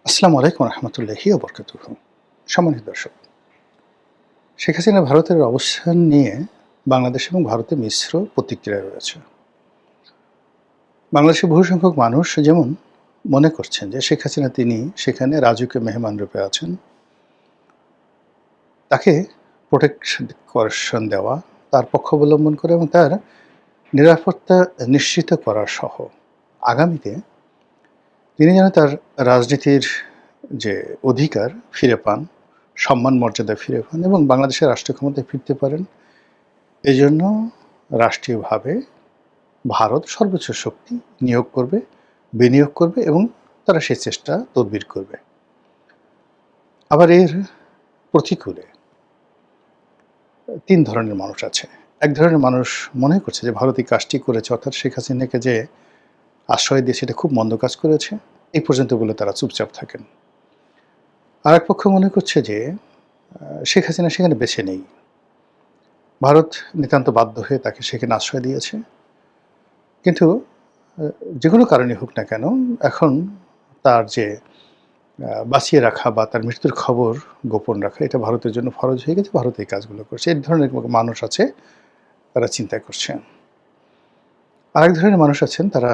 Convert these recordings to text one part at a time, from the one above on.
আসসালামু আলাইকুম রহমতুল্লাহি ওয়া বারাকাতুহু। সম্মানিত দর্শক, শেখ হাসিনা ভারতের অবস্থান নিয়ে বাংলাদেশ এবং ভারতে মিশ্র প্রতিক্রিয়া রয়েছে। বাংলাদেশের বহু সংখ্যক মানুষ যেমন মনে করছেন যে শেখ হাসিনা তিনি সেখানে রাজকীয় মেহমান রূপে আছেন, তাকে প্রোটেকশন দেওয়া, তার পক্ষ অবলম্বন করে এবং তার নিরাপত্তা নিশ্চিত করা সহ আগামীতে তিনি যেন তার রাজনীতির যে অধিকার ফিরে পান, সম্মান মর্যাদা ফিরে পান এবং বাংলাদেশের রাষ্ট্র ক্ষমতায় ফিরতে পারেন, এজন্য রাষ্ট্রীয়ভাবে ভারত সর্বোচ্চ শক্তি নিয়োগ করবে, বিনিয়োগ করবে এবং তারা সেই চেষ্টা তদবির করবে। আবার এর প্রতিকূলে ৩ ধরনের মানুষ আছে। এক ধরনের মানুষ মনে করছে যে ভারত এই কাজটি করেছে, অর্থাৎ শেখ হাসিনাকে যে আশ্রয় দিয়েছে এটা খুব মন্দ কাজ করেছে, এই পর্যন্ত বলে তারা চুপচাপ থাকেন। আরেক পক্ষ মনে করছে যে শেখ হাসিনা সেখানে বেঁচে নেই, ভারত নিতান্ত বাধ্য হয়ে তাকে সেখানে আশ্রয় দিয়েছে। কিন্তু যে কোনো কারণে হোক না কেন, এখন তার যে বাঁচিয়ে রাখা বা তার মৃত্যুর খবর গোপন রাখা এটা ভারতের জন্য ফরজ হয়ে গেছে, ভারত এই কাজগুলো করছে। এই ধরনের মানুষ আছে, তারা চিন্তা করছে। আরেক ধরনের মানুষ আছেন, তারা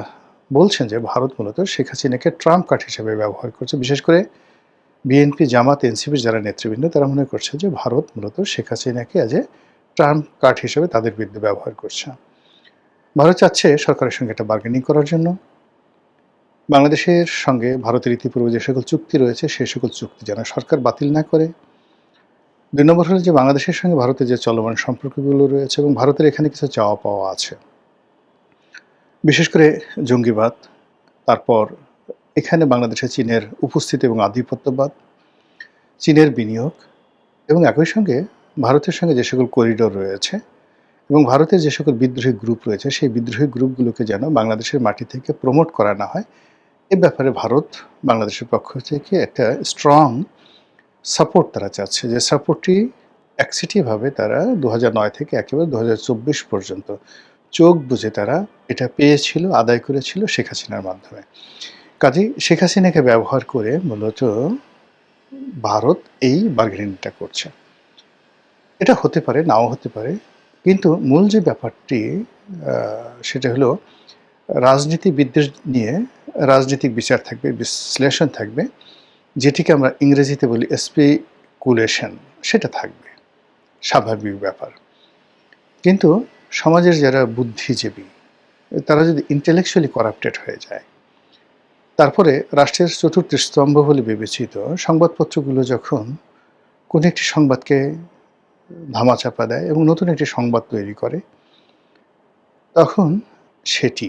বলছেন যে ভারত মূলত শেখ হাসিনাকে ট্রাম্প কার্ড হিসেবে ব্যবহার করছে। বিশেষ করে বিএনপি, জামাত, এনসিপির যারা নেতৃবৃন্দ তারা মনে করছে যে ভারত মূলত শেখ হাসিনাকে অ্যাজ এ ট্রাম্প কার্ড হিসেবে তাদের বিরুদ্ধে ব্যবহার করছে। ভারত চাচ্ছে সরকারের সঙ্গে একটা বার্গেনিং করার জন্য। বাংলাদেশের সঙ্গে ভারতের ইতিপূর্বে যে সকল চুক্তি রয়েছে সেই সকল চুক্তি যেন সরকার বাতিল না করে। ২ নম্বর হলো যে বাংলাদেশের সঙ্গে ভারতের যে চলমান সম্পর্কগুলো রয়েছে এবং ভারতের এখানে কিছু চাওয়া পাওয়া আছে, বিশেষ করে জঙ্গিবাদ, তারপর এখানে বাংলাদেশে চীনের উপস্থিতি এবং আধিপত্যবাদ, চীনের বিনিয়োগ এবং একই সঙ্গে ভারতের সঙ্গে যে সকল করিডোর রয়েছে এবং ভারতের যে সকল বিদ্রোহী গ্রুপ রয়েছে সেই বিদ্রোহী গ্রুপগুলোকে যেন বাংলাদেশের মাটি থেকে প্রমোট করা না হয়, এ ব্যাপারে ভারত বাংলাদেশের পক্ষ থেকে একটা স্ট্রং সাপোর্ট তারা চাচ্ছে, যে সাপোর্টটি একসেটিভাবে তারা ২০০৯ থেকে একেবারে ২০২৪ পর্যন্ত চোখ বুজে তারা এটা পেয়েছিল, আদায় করেছিল শেখ হাসিনার মাধ্যমে। কাজেই শেখ হাসিনাকে ব্যবহার করে মূলত ভারত এই বার্গেনিংটা করছে। এটা হতে পারে, নাও হতে পারে, কিন্তু মূল যে ব্যাপারটি সেটা হলো রাজনীতিবিদদের নিয়ে রাজনৈতিক বিচার থাকবে, বিশ্লেষণ থাকবে, যেটিকে আমরা ইংরেজিতে বলি স্পেকুলেশন, সেটা থাকবে, স্বাভাবিক ব্যাপার। কিন্তু সমাজের যারা বুদ্ধিজীবী তারা যদি ইন্টেলেকচুয়ালি করাপ্টেড হয়ে যায়, তারপরে রাষ্ট্রের চতুর্থ স্তম্ভ বলে বিবেচিত সংবাদপত্রগুলো যখন কোনো একটি সংবাদকে ধামাচাপা দেয় এবং নতুন একটি সংবাদ তৈরি করে, তখন সেটি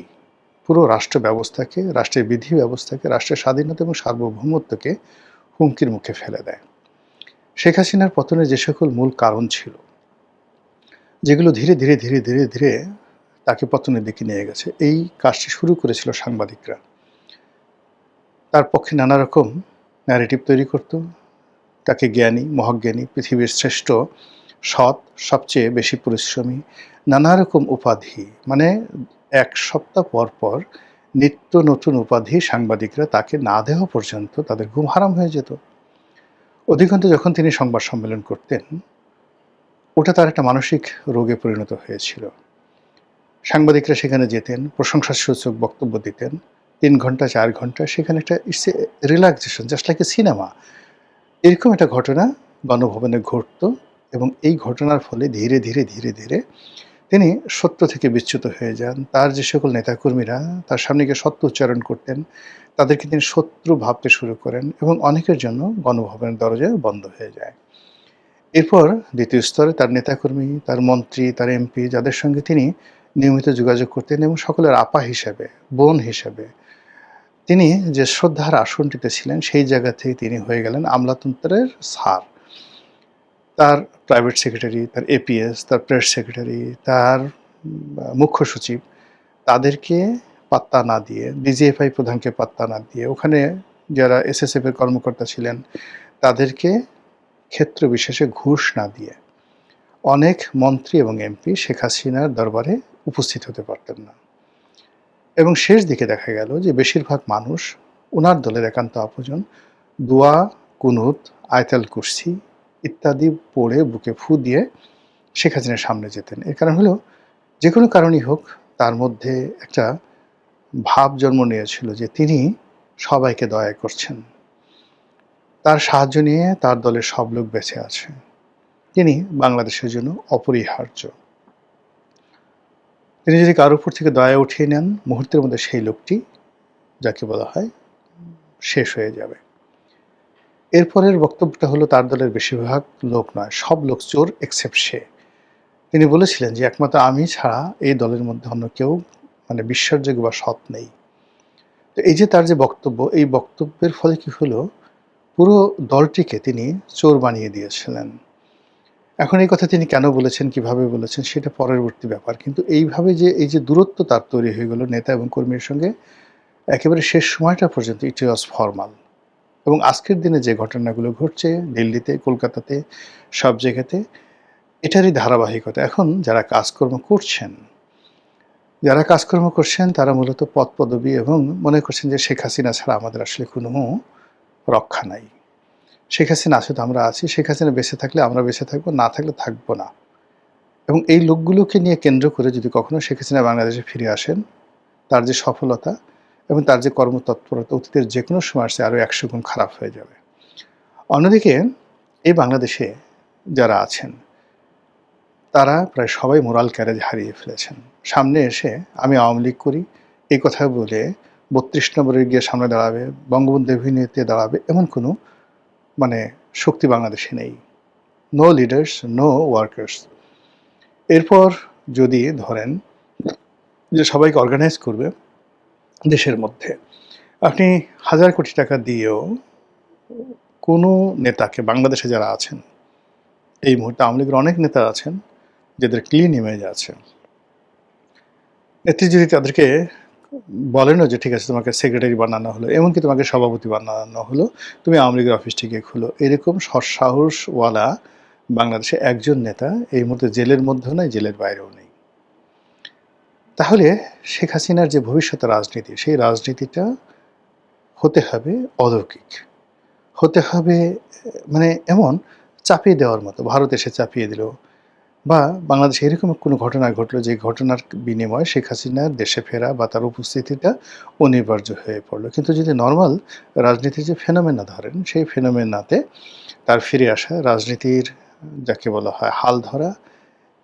পুরো রাষ্ট্র ব্যবস্থাকে, রাষ্ট্রের বিধি ব্যবস্থাকে, রাষ্ট্রের স্বাধীনতা এবং সার্বভৌমত্বকে হুমকির মুখে ফেলে দেয়। শেখ হাসিনার পতনের যে সকল মূল কারণ ছিল, যেগুলো ধীরে ধীরে ধীরে ধীরে ধীরে তাকে পতনের দিকে নিয়ে গেছে, এই কাজটি শুরু করেছিল সাংবাদিকরা। তার পক্ষে নানা রকম ন্যারেটিভ তৈরি করত, তাকে জ্ঞানী, মহাজ্ঞানী, পৃথিবীর শ্রেষ্ঠ, সৎ, সবচেয়ে বেশি পরিশ্রমী, নানা রকম উপাধি, মানে এক সপ্তাহ পর পর নিত্য নতুন উপাধি সাংবাদিকরা তাকে না দেওয়া পর্যন্ত তাদের ঘুম হারাম হয়ে যেত। অধিকন্তু যখন তিনি সংবাদ সম্মেলন করতেন, ওটা তার একটা মানসিক রোগে পরিণত হয়েছিল। সাংবাদিকরা সেখানে যেতেন, প্রশংসাসূচক বক্তব্য দিতেন, ৩ ঘন্টা ৪ ঘন্টা, সেখানে একটা it's a relaxation, just like a cinema. এরকম একটা ঘটনা গণভবনে ঘটত এবং এই ঘটনার ফলে ধীরে ধীরে ধীরে ধীরে তিনি সত্য থেকে বিচ্যুত হয়ে যান। তার যে সকল নেতাকর্মীরা তার সামনে গিয়ে সত্য উচ্চারণ করতেন, তাদেরকে তিনি শত্রু ভাবতে শুরু করেন এবং অনেকের জন্য গণভবনের দরজা বন্ধ হয়ে যায়। এরপর দ্বিতীয় স্তরে তার নেতাকর্মী, তার মন্ত্রী, তার এমপি, যাদের সঙ্গে তিনি নিয়মিত যোগাযোগ করতেন এবং সকলের আপা হিসাবে, বোন হিসাবে তিনি যে শ্রদ্ধার আসনটিতে ছিলেন, সেই জায়গা থেকে তিনি হয়ে গেলেন আমলাতন্ত্রের স্যার। তার প্রাইভেট সেক্রেটারি, তার এপিএস, তার প্রেস সেক্রেটারি, তার মুখ্য সচিব, তাদেরকে পাত্তা না দিয়ে, ডিজিএফআই প্রধানকে পাত্তা না দিয়ে, ওখানে যারা এসএসএফ এর কর্মকর্তা ছিলেন তাদেরকে ক্ষেত্র বিশেষে ঘুষ না দিয়ে অনেক মন্ত্রী এবং এমপি শেখ হাসিনার দরবারে উপস্থিত হতে পারতেন না। এবং শেষ দিকে দেখা গেল যে বেশিরভাগ মানুষ ওনার দলের একান্ত আপনজন দোয়া, কুনুত, আয়াতুল কুরসি ইত্যাদি পড়ে বুকে ফু দিয়ে শেখ হাসিনার সামনে যেতেন। এর কারণ হলো যে কোনো কারণেই হোক তার মধ্যে একটা ভাব জন্ম নিয়েছিল যে তিনি সবাইকে দয়া করছেন। তার সাহায্য নিয়ে তার দলের সব লোক বেঁচে আছে। তিনি বাংলাদেশের জন্য অপরিহার্য। তিনি যদি কারোর উপর থেকে দয়া উঠিয়ে নেন, মুহূর্তের মধ্যে সেই লোকটি যাকে বলা হয় শেষ হয়ে যাবে। এরপরের বক্তব্যটা হলো তার দলের বেশিরভাগ লোক নয়, সব লোক চোর এক্সেপ্ট সে। তিনি বলেছিলেন যে একমাত্র আমি ছাড়া এই দলের মধ্যে অন্য কেউ বিশ্বাসযোগ্য বা সৎ নেই। তো এই যে তার যে বক্তব্য, এই বক্তব্যের ফলে কি হলো, পুরো দলটিকে তিনি চোর বানিয়ে দিয়েছিলেন। এখন এই কথা তিনি কেন বলেছেন, কিভাবে বলেছেন সেটা পরবর্তী ব্যাপার। কিন্তু এইভাবে যে এই যে দূরত্ব তার তৈরি হয়ে গেল নেতা এবং কর্মীর সঙ্গে, একেবারে শেষ সময়টা পর্যন্ত ইট ওয়াজ ফরমাল। এবং আজকের দিনে যে ঘটনাগুলো ঘটছে দিল্লিতে, কলকাতাতে, সব জায়গাতে, এটারই ধারাবাহিকতা। এখন যারা কাজকর্ম করছেন তারা মূলত পদপদবী এবং মনে করছেন যে শেখ হাসিনা ছাড়া আমাদের আসলে কোনো রক্ষা নাই। শেখ হাসিনা আছে তো আমরা আছি, শেখ হাসিনা বেঁচে থাকলে আমরা বেঁচে থাকবো, না থাকলে থাকবো না। এবং এই লোকগুলোকে নিয়ে কেন্দ্র করে যদি কখনো শেখ হাসিনা বাংলাদেশে ফিরে আসেন, তার যে সফলতা এবং তার যে কর্মতৎপরতা অতীতের যে কোনো সময় আসছে আরও 100 গুণ খারাপ হয়ে যাবে। অন্যদিকে এই বাংলাদেশে যারা আছেন তারা প্রায় সবাই মোরাল ক্যারেজ হারিয়ে ফেলেছেন। সামনে এসে আমি আওয়ামী লীগ করি এই কথা বলে 32 নম্বরে গিয়ে সামনে দাঁড়াবে, বঙ্গবন্ধু এভিনিউতে দাঁড়াবে, এমন কোনো শক্তি বাংলাদেশে নেই। No leaders, no workers. এরপর যদি ধরেন যে সবাইকে অর্গানাইজ করবে দেশের মধ্যে, আপনি 1000 কোটি টাকা দিয়েও কোনো নেতাকে, বাংলাদেশে যারা আছেন এই মুহূর্তে আওয়ামী লীগের অনেক নেতা আছেন যাদের ক্লিন ইমেজ আছে, নেত্রী যদি তাদেরকে বলেনও যে ঠিক আছে তোমাকে সেক্রেটারি বানানো হলো, এমনকি তোমাকে সভাপতি বানানো হলো, তুমি আওয়ামী লীগের অফিসটিকে খুলো, এরকম সৎসাহসওয়ালা বাংলাদেশে একজন নেতা এই মুহূর্তে জেলের মধ্যেও নেই, জেলের বাইরেও নেই। তাহলে শেখ হাসিনার যে ভবিষ্যতের রাজনীতি, সেই রাজনীতিটা হতে হবে অলৌকিক, হতে হবে এমন চাপিয়ে দেওয়ার মতো। ভারত এসে চাপিয়ে দিল, বা বাংলাদেশে এরকম কোনো ঘটনা ঘটলো যে ঘটনার বিনিময়ে শেখ হাসিনার দেশে ফেরা বা তার উপস্থিতিটা অনিবার্য হয়ে পড়লো। কিন্তু যদি নর্মাল রাজনীতির যে ফেনোমেনা ধরেন, সেই ফেনোমেনাতে তার ফিরে আসা, রাজনীতির যাকে বলা হয় হাল ধরা,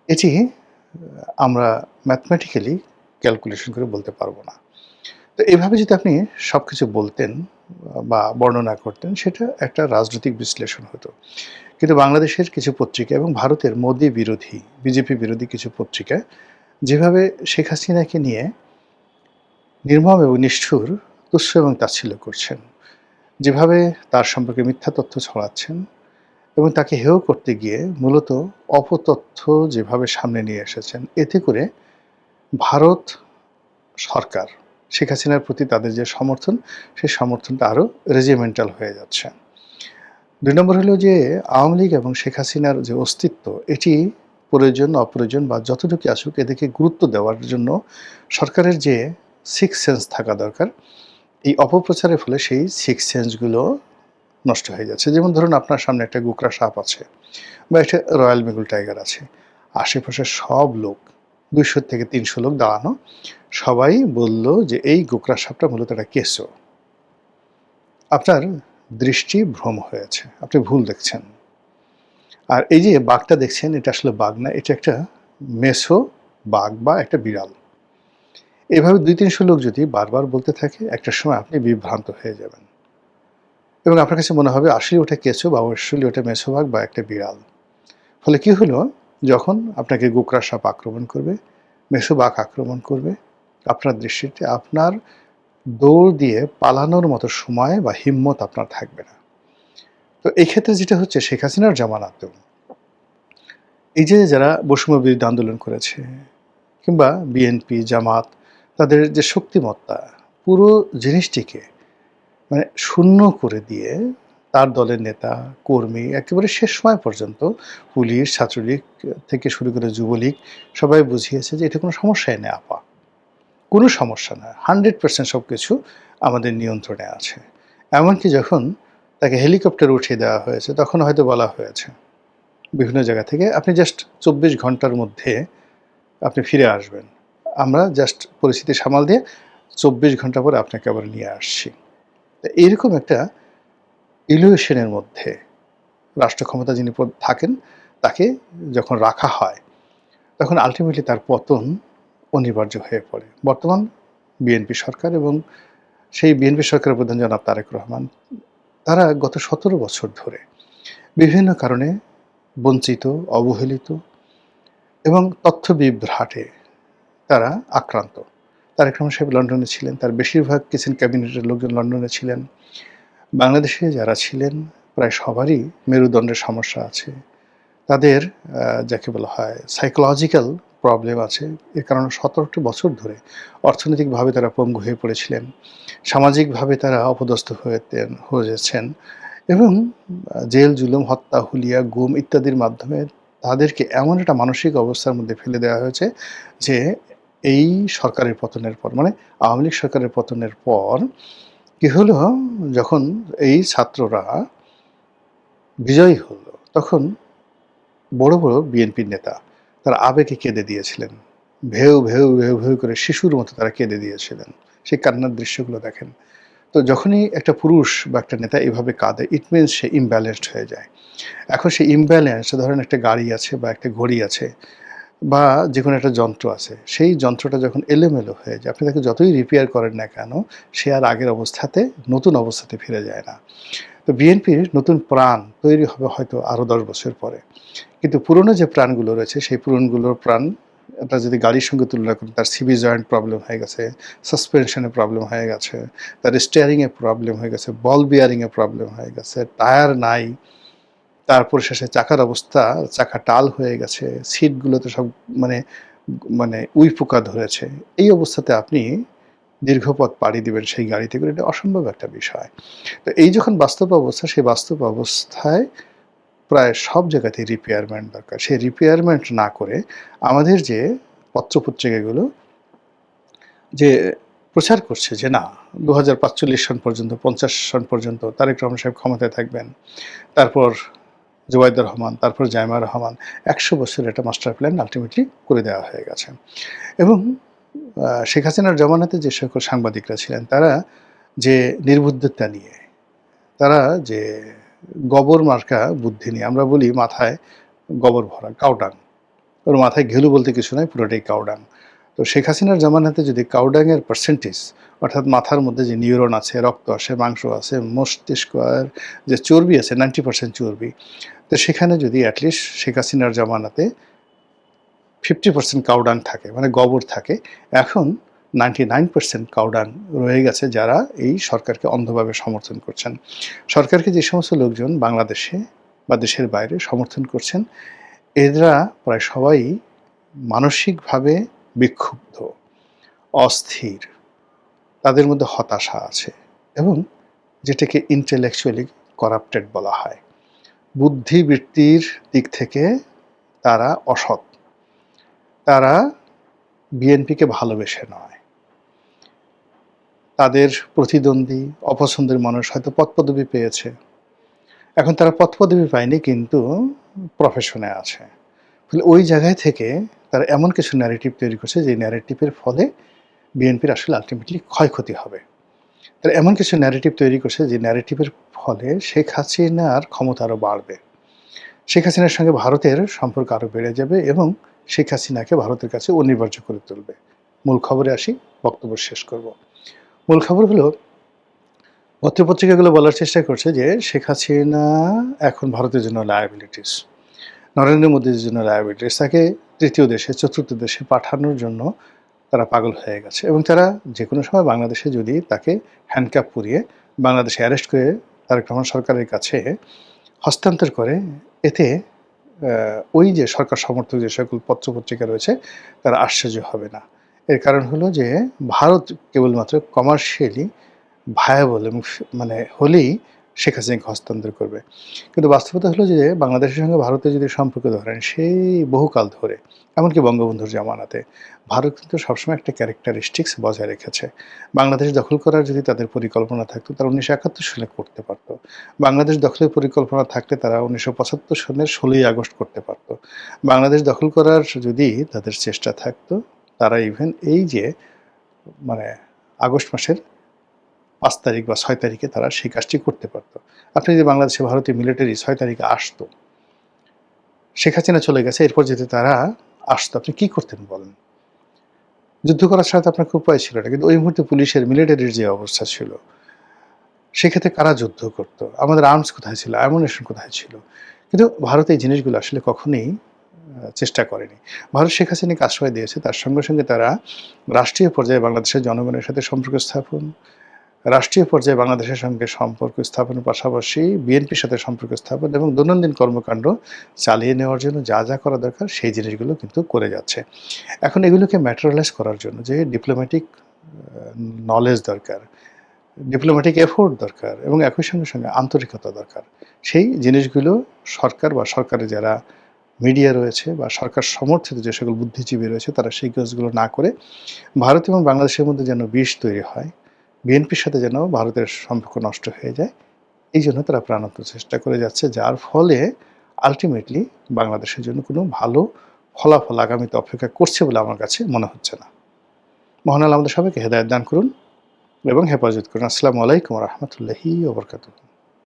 এটি আমরা ম্যাথমেটিক্যালি ক্যালকুলেশন করে বলতে পারবো না। তো এইভাবে যদি আপনি সব কিছু বলতেন বা বর্ণনা করতেন, সেটা একটা রাজনৈতিক বিশ্লেষণ হতো। কিন্তু বাংলাদেশের কিছু পত্রিকা এবং ভারতের মোদি বিরোধী, বিজেপি বিরোধী কিছু পত্রিকা যেভাবে শেখ হাসিনাকে নিয়ে নির্মম এবং নিষ্ঠুর তুচ্ছ এবং তাচ্ছিল্য করছেন, যেভাবে তার সম্পর্কে মিথ্যা তথ্য ছড়াচ্ছেন এবং তাকে হেয় করতে গিয়ে মূলত অপতথ্য যেভাবে সামনে নিয়ে এসেছেন, এতে করে ভারত সরকার শেখ হাসিনার প্রতি তাদের যে সমর্থন, সেই সমর্থনটা আরও রেজিমেন্টাল হয়ে যাচ্ছে। 2 নম্বর হলো যে আওয়ামী লীগ এবং শেখ হাসিনার যে অস্তিত্ব, এটি প্রয়োজন অপ্রয়োজন বা যতটুকু আসুক এদিকে গুরুত্ব দেওয়ার জন্য সরকারের যে সিক্স সেন্স থাকা দরকার, এই অপপ্রচারের ফলে সেই সিক্স সেন্সগুলো নষ্ট হয়ে যাচ্ছে। যেমন ধরুন আপনার সামনে একটা গোকরা সাপ আছে বা একটা রয়্যাল বেঙ্গল টাইগার আছে, আশেপাশের সব লোক 200 থেকে 300 লোক দাঁড়ানো, সবাই বলল যে এই গোকরা সাপটা মূলত একটা কেঁচো। আপনার দৃষ্টি ভ্রম হয়েছে, আপনি ভুল দেখছেন। আর এই যে বাঘটা দেখছেন, এটা আসলে বাঘ না, এটা একটা মেসো বাঘ বা একটা বিড়াল। এভাবে 200-300 লোক যদি বারবার বলতে থাকে, একটা সময় আপনি বিভ্রান্ত হয়ে যাবেন এবং আপনার কাছে মনে হবে আসলে ওটা কেঁচো বা আসলে ওটা মেসো বাঘ বা একটা বিড়াল। ফলে কি হলো, যখন আপনাকে গোকরা সাপ আক্রমণ করবে, মেসো বাঘ আক্রমণ করবে, আপনার দৃষ্টিতে আপনার দৌড় দিয়ে পালানোর মতো সময় বা হিম্মত আপনার থাকবে না। তো এই ক্ষেত্রে যেটা হচ্ছে, শেখ হাসিনার জামানাতেও এই যে যারা বৈষম্য বিরোধী আন্দোলন করেছে কিংবা বিএনপি, জামাত, তাদের যে শক্তিমত্তা, পুরো জিনিসটিকে শূন্য করে দিয়ে তার দলের নেতা, কর্মী একেবারে শেষ সময় পর্যন্ত পুলিশ, ছাত্রলীগ থেকে শুরু করে যুবলীগ সবাই বুঝিয়েছে যে এটা কোনো সমস্যাই নেই আপা, কোনো সমস্যা না, 100% সব কিছু আমাদের নিয়ন্ত্রণে আছে। এমনকি যখন তাকে হেলিকপ্টারে উঠিয়ে দেওয়া হয়েছে, তখন হয়তো বলা হয়েছে বিভিন্ন জায়গা থেকে আপনি জাস্ট ২৪ ঘন্টার মধ্যে আপনি ফিরে আসবেন, আমরা জাস্ট পরিস্থিতি সামাল দিয়ে ২৪ ঘন্টা পরে আপনাকে আবার নিয়ে আসছি। তো এইরকম একটা ইলিউশনের মধ্যে রাষ্ট্র ক্ষমতা যিনি থাকেন তাকে যখন রাখা হয়, তখন আলটিমেটলি তার পতন অনিবার্য হয়ে পড়ে। বর্তমান বিএনপি সরকার এবং সেই বিএনপি সরকারের প্রধান জনাব তারেক রহমান, তারা গত ১৭ বছর ধরে বিভিন্ন কারণে বঞ্চিত, অবহেলিত এবং তথ্য বিভ্রাটে তারা আক্রান্ত। তারেক রহমান সাহেব লন্ডনে ছিলেন, তার বেশিরভাগ কিচেন ক্যাবিনেটের লোকজন লন্ডনে ছিলেন। বাংলাদেশে যারা ছিলেন প্রায় সবারই মেরুদণ্ডের সমস্যা আছে, তাদের যাকে বলা হয় সাইকোলজিক্যাল প্রবলেম আছে। এর কারণে ১৭টি বছর ধরে অর্থনৈতিকভাবে তারা পঙ্গু হয়ে পড়েছিলেন, সামাজিকভাবে তারা অপদস্থ হয়েছেন এবং জেল, জুলুম, হত্যা, হুলিয়া, গুম ইত্যাদির মাধ্যমে তাদেরকে এমন একটা মানসিক অবস্থার মধ্যে ফেলে দেওয়া হয়েছে যে এই সরকারের পতনের পর, মানে আওয়ামী লীগ সরকারের পতনের পর কি হলো, যখন এই ছাত্ররা বিজয়ী হলো, তখন বড় বড় বিএনপির নেতা তারা আবেগে কেঁদে দিয়েছিলেন, ভেউ ভেউ ভেউ ভেউ করে শিশুর মতো তারা কেঁদে দিয়েছিলেন। সেই কান্নার দৃশ্যগুলো দেখেন। তো যখনই একটা পুরুষ বা একটা নেতা এভাবে কাঁদে, ইট মিনস সে ইমব্যালেন্সড হয়ে যায়। এখন সেই ইমব্যালেন্স, ধরেন একটা গাড়ি আছে বা একটা ঘড়ি আছে বা যে কোনো একটা যন্ত্র আছে, সেই যন্ত্রটা যখন এলোমেলো হয়ে যায়, আপনি তাকে যতই রিপেয়ার করেন না কেন, সে আর আগের অবস্থাতে, নতুন অবস্থাতে ফিরে যায় না। তো বিএনপির নতুন প্রাণ তৈরি হবে হয়তো আরও ১০ বছর পরে, কিন্তু পুরনো যে প্রাণগুলো রয়েছে সেই পুরনোগুলোর প্রাণ, এটা যদি গাড়ির সঙ্গে তুলনা করেন, তার সিবি জয়েন্ট প্রবলেম হয়ে গেছে, সাসপেনশনে প্রবলেম হয়ে গেছে, তার স্টিয়ারিংয়ে প্রবলেম হয়ে গেছে, বল বিয়ারিংয়ে প্রবলেম হয়ে গেছে, টায়ার নাই, তারপর শেষে চাকার অবস্থা, চাকা টাল হয়ে গেছে, সিটগুলোতে সব মানে মানে উই পোকা ধরেছে। এই অবস্থাতে আপনি দীর্ঘ পথ পাড়ি দিবেন সেই গাড়িতে করে, এটা অসম্ভব একটা বিষয়। তো এই যখন বাস্তব অবস্থা, সেই বাস্তব অবস্থায় প্রায় সব জায়গাতেই রিপেয়ারমেন্ট দরকার। সেই রিপেয়ারমেন্ট না করে আমাদের যে পত্রপত্রিকাগুলো যে প্রচার করছে যে না ২০৪৫ সন পর্যন্ত, ৫০ সন পর্যন্ত তারেক রহমান সাহেব ক্ষমতায় থাকবেন, তারপর জুবাইদুর রহমান, তারপর জাইমা রহমান, ১০০ বছরের একটা মাস্টার প্ল্যান আলটিমেটলি করে দেওয়া হয়ে গেছে। এবং শেখ হাসিনার জমানাতে যে সকল সাংবাদিকরা ছিলেন, তারা যে নির্বুদ্ধিতা নিয়ে, তারা যে গোবর মার্কা বুদ্ধি নিয়ে, আমরা বলি মাথায় গোবর ভরা, কাউডাং, ওর মাথায় ঘেলু বলতে কিছু নয়, পুরোটাই কাউডাং। তো শেখ হাসিনার জামানাতে যদি কাউডাংয়ের পার্সেন্টেজ, অর্থাৎ মাথার মধ্যে যে নিউরন আছে, রক্ত আছে, মাংস আছে, মস্তিষ্ক আর যে চর্বি আছে, 90% চর্বি, তো সেখানে যদি অ্যাটলিস্ট শেখ হাসিনার জামানাতে 50% কাউডাং থাকে, মানে গোবর থাকে, এখন 99% কাউডাং রয়ে গেছে যারা এই সরকারকে অন্ধভাবে সমর্থন করছেন। সরকারকে যে সমস্ত লোকজন বাংলাদেশে বা দেশের বাইরে সমর্থন করছেন, এরা প্রায় সবাই মানসিকভাবে বিক্ষুব্ধ, অস্থির, তাদের মধ্যে হতাশা আছে এবং যেটাকে ইন্টেলেকচুয়ালি করাপ্টেড বলা হয়। বুদ্ধিবৃত্তির দিক থেকে তারা অসৎ, তারা বিএনপিকে ভালোবেসে নয়, তাদের প্রতিদ্বন্দ্বী, অপছন্দের মানুষ হয়তো পদপদবি পেয়েছে, এখন তারা পদপদবি পায়নি কিন্তু প্রফেশনে আছে, ফলে ওই জায়গায় থেকে তারা এমন কিছু ন্যারেটিভ তৈরি করছে যে ন্যারেটিভের ফলে বিএনপির আসলে আলটিমেটলি ক্ষয়ক্ষতি হবে। তারা এমন কিছু ন্যারেটিভ তৈরি করছে যে ন্যারেটিভের ফলে শেখ হাসিনার ক্ষমতা আরও বাড়বে, শেখ হাসিনার সঙ্গে ভারতের সম্পর্ক আরও বেড়ে যাবে এবং শেখ হাসিনাকে ভারতের কাছে অনিবার্য করে তুলবে। মূল খবরে আসি, বক্তব্য শেষ করব। মূল খবর হলো, পত্রপত্রিকাগুলো বলার চেষ্টা করছে যে শেখ হাসিনা এখন ভারতের জন্য লায়াবিলিটিস, নরেন্দ্র মোদীর জন্য লায়াবিলিটিস, তাকে তৃতীয় দেশে, চতুর্থ দেশে পাঠানোর জন্য তারা পাগল হয়ে গেছে এবং তারা যে কোনো সময় বাংলাদেশে যদি তাকে হ্যান্ডকাপ পরিয়ে বাংলাদেশে অ্যারেস্ট করে তারেক রহমান সরকারের কাছে হস্তান্তর করে, এতে ওই যে সরকার সমর্থক যে সকল পত্রপত্রিকা রয়েছে তারা আশ্চর্য হবে না। এর কারণ হলো যে ভারত কেবলমাত্র কমার্শিয়ালি ভায়াবল এবং মানে হলেই শেখ হাসিনাকে হস্তান্তর করবে। কিন্তু বাস্তবতা হলো যে বাংলাদেশের সঙ্গে ভারতের যদি সম্পর্ক ধরেন সেই বহুকাল ধরে, এমনকি বঙ্গবন্ধুর জামানাতে ভারত কিন্তু সবসময় একটা ক্যারেক্টারিস্টিক্স বজায় রেখেছে। বাংলাদেশ দখল করার যদি তাদের পরিকল্পনা থাকতো তারা ১৯৭১ সালে করতে পারত। বাংলাদেশ দখলের পরিকল্পনা থাকলে তারা ১৯৭৫ সনের ১৬ই আগস্ট করতে পারত। বাংলাদেশ দখল করার যদি তাদের চেষ্টা থাকতো তারা ইভেন এই যে মানে আগস্ট মাসের ৫ তারিখ বা ৬ তারিখে তারা সেই কাজটি করতে পারত। আপনি যদি বাংলাদেশে ভারতীয় মিলিটারি ৬ তারিখে আসতো, শেখ হাসিনা চলে গেছে, এরপর যদি তারা আসতো, আপনি কি করতেন বলেন? যুদ্ধ করার ছাড়া তো আপনার কোনো উপায় ছিল না। কিন্তু ওই মুহূর্তে পুলিশের, মিলিটারির যে অবস্থা ছিল, সেক্ষেত্রে কারা যুদ্ধ করত? আমাদের আর্মস কোথায় ছিল? অ্যামুনিশন কোথায় ছিল? কিন্তু ভারত এই জিনিসগুলো আসলে কখনোই চেষ্টা করেনি। ভারত শেখ হাসিনাকে আশ্রয় দিয়েছে। তার সঙ্গে, সঙ্গে তারা রাষ্ট্রীয় পর্যায়ে বাংলাদেশের জনগণের সাথে সম্পর্ক স্থাপন, রাষ্ট্রীয় পর্যায়ে বাংলাদেশের সঙ্গে সম্পর্ক স্থাপনের পাশাপাশি বিএনপির সাথে সম্পর্ক স্থাপন এবং দৈনন্দিন কর্মকাণ্ড চালিয়ে নেওয়ার জন্য যা, যা করা দরকার সেই জিনিসগুলো কিন্তু করে যাচ্ছে। এখন এগুলোকে ম্যাটেরিয়ালাইজ করার জন্য যে ডিপ্লোম্যাটিক নলেজ দরকার, ডিপ্লোম্যাটিক এফোর্ট দরকার এবং একই সঙ্গে, সঙ্গে আন্তরিকতা দরকার। সেই জিনিসগুলো সরকার বা সরকারের যারা মিডিয়া রয়েছে বা সরকার সমর্থিত যে সকল বুদ্ধিজীবী রয়েছে তারা সেই কাজগুলো না করে ভারত এবং বাংলাদেশের মধ্যে যেন বিষ তৈরি হয়, বিএনপির সাথে যেন ভারতের সম্পর্ক নষ্ট হয়ে যায়, এই জন্য তারা প্রাণান্ত চেষ্টা করে যাচ্ছে, যার ফলে আল্টিমেটলি বাংলাদেশের জন্য কোনো ভালো ফলাফল আগামীতে অপেক্ষা করছে বলে আমার কাছে মনে হচ্ছে না। মহান আল্লাহ আমাদের সবাইকে হেদায়েত দান করুন এবং হেফাজত করুন। আসসালামু আলাইকুম ওয়া রাহমাতুল্লাহি ওয়া বারাকাতুহু।